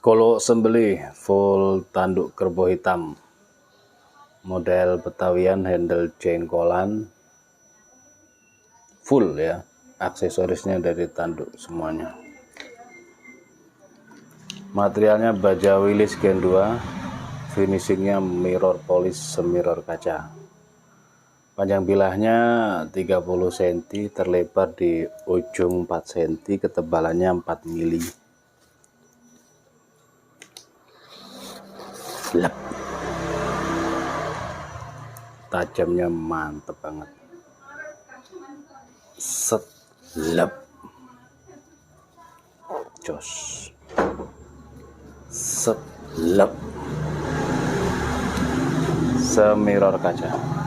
Kolok sembelih full tanduk kerbau hitam, model Betawian, handle jengkolan, full ya, aksesorisnya dari tanduk semuanya. Materialnya baja Willys Gen 2, finishingnya mirror polish semirror kaca. Panjang bilahnya 30 cm, terlebar di ujung 4 cm, ketebalannya 4 mili. Lep. Tajamnya mantep banget. Set, lep. Jos. Set, lep. Semirror kaca.